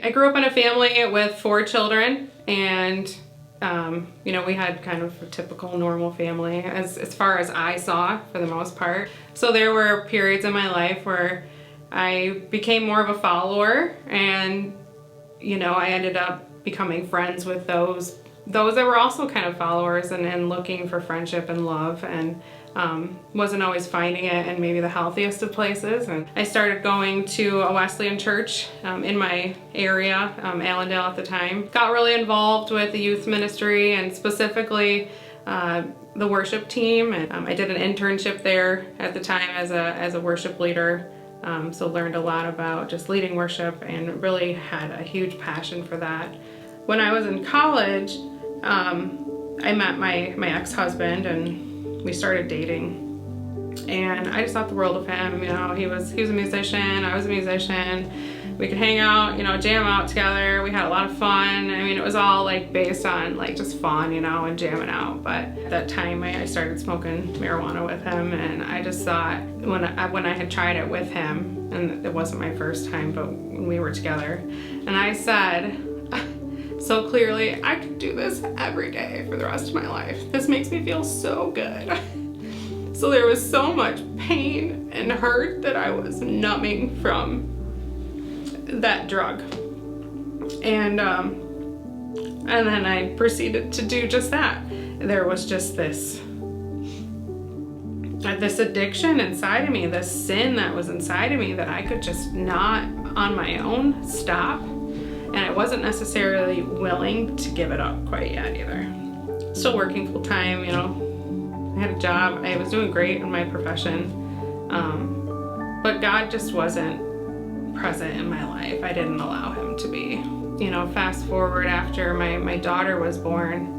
I grew up in a family with 4 children, and you know, we had kind of a typical normal family as far as I saw for the most part. So there were periods in my life where I became more of a follower, and you know, I ended up becoming friends with those that were also kind of followers and looking for friendship and love, and wasn't always finding it in maybe the healthiest of places. And I started going to a Wesleyan church in my area, Allendale at the time. Got really involved with the youth ministry, and specifically the worship team. And I did an internship there at the time as a worship leader. So learned a lot about just leading worship, and really had a huge passion for that. When I was in college, I met my ex-husband, and we started dating, and I just thought the world of him. You know, he was a musician, I was a musician. We could hang out, you know, jam out together. We had a lot of fun. I mean, it was all like based on like just fun, you know, and jamming out. But at that time I started smoking marijuana with him, and I just thought when I had tried it with him, and it wasn't my first time, but when we were together, and I said so clearly, I could do this every day for the rest of my life. This makes me feel so good. So there was so much pain and hurt that I was numbing from that drug. And then I proceeded to do just that. There was just this addiction inside of me, this sin that was inside of me that I could just not on my own stop. And I wasn't necessarily willing to give it up quite yet either. Still working full time, you know. I had a job. I was doing great in my profession. But God just wasn't present in my life. I didn't allow him to be. You know, fast forward after my daughter was born,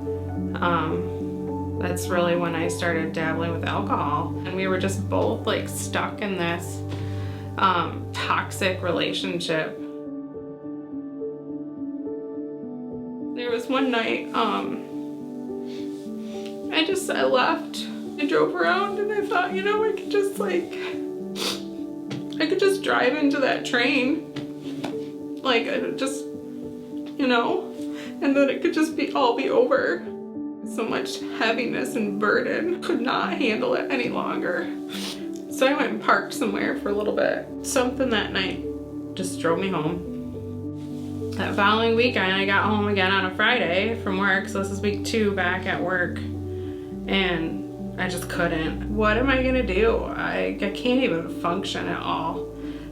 that's really when I started dabbling with alcohol. And we were just both like stuck in this toxic relationship. There was one night, I left. I drove around, and I thought, you know, I could just drive into that train. Like, just, you know, and then it could just all be over. So much heaviness and burden. Could not handle it any longer. So I went and parked somewhere for a little bit. Something that night just drove me home. That following weekend, I got home again on a Friday from work, so this is week 2 back at work, and I just couldn't. What am I gonna do? I can't even function at all.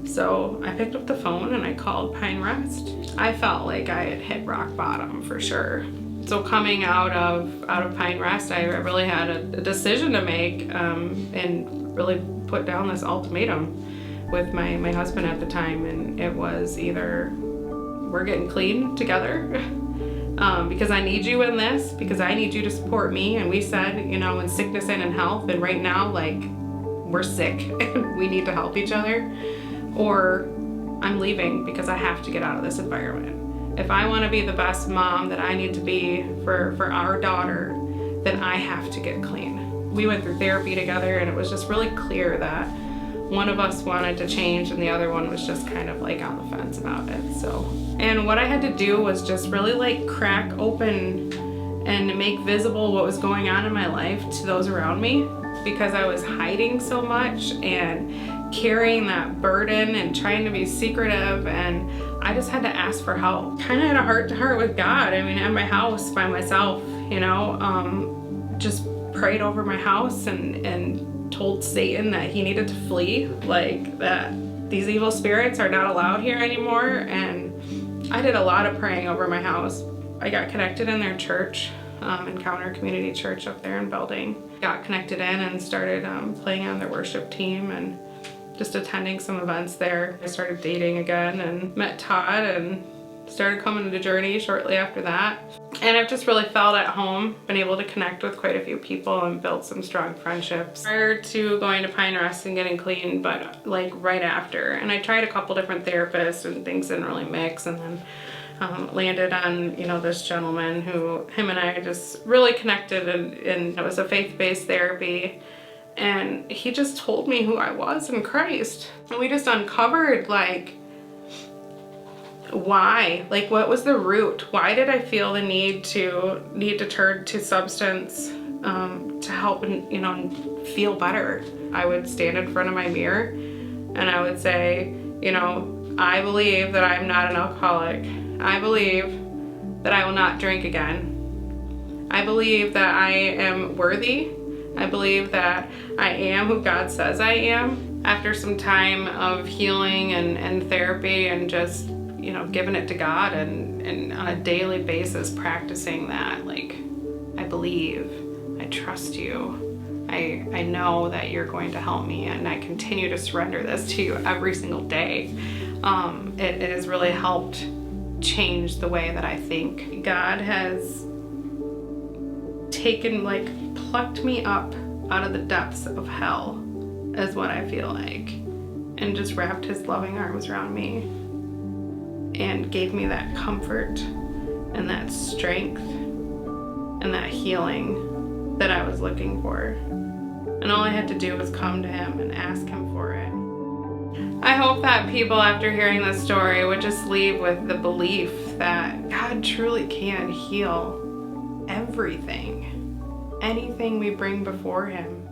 So I picked up the phone and I called Pine Rest. I felt like I had hit rock bottom for sure. So coming out of Pine Rest, I really had a decision to make, and really put down this ultimatum with my husband at the time, and it was either we're getting clean together because I need you in this, because I need you to support me. And we said, you know, in sickness and in health, and right now, like, we're sick and we need to help each other, or I'm leaving because I have to get out of this environment. If I want to be the best mom that I need to be for our daughter, then I have to get clean. We went through therapy together, and it was just really clear that one of us wanted to change and the other one was just kind of like on the fence about it. So, and what I had to do was just really like crack open and make visible what was going on in my life to those around me, because I was hiding so much and carrying that burden and trying to be secretive, and I just had to ask for help. Kind of had a heart-to-heart with God. I mean, at my house by myself, you know, just prayed over my house and told Satan that he needed to flee, like that these evil spirits are not allowed here anymore. And I did a lot of praying over my house. I got connected in their church, Encounter Community Church up there in Belding. Got connected in and started playing on their worship team and just attending some events there. I started dating again and met Todd and started coming to Journey shortly after that. And I've just really felt at home, been able to connect with quite a few people and built some strong friendships. Prior to going to Pine Rest and getting clean, but like right after. And I tried a couple different therapists and things didn't really mix, and then landed on, you know, this gentleman who, him and I just really connected, and it was a faith-based therapy. And he just told me who I was in Christ. And we just uncovered like why? Like, what was the root? Why did I feel the need to turn to substance to help, you know, feel better? I would stand in front of my mirror and I would say, you know, I believe that I'm not an alcoholic. I believe that I will not drink again. I believe that I am worthy. I believe that I am who God says I am. After some time of healing and therapy and just, you know, giving it to God and on a daily basis practicing that, like, I believe, I trust you. I know that you're going to help me, and I continue to surrender this to you every single day. It has really helped change the way that I think. God has taken, like, plucked me up out of the depths of hell, is what I feel like, and just wrapped his loving arms around me and gave me that comfort and that strength and that healing that I was looking for. And all I had to do was come to him and ask him for it. I hope that people, after hearing this story, would just leave with the belief that God truly can heal everything, anything we bring before him.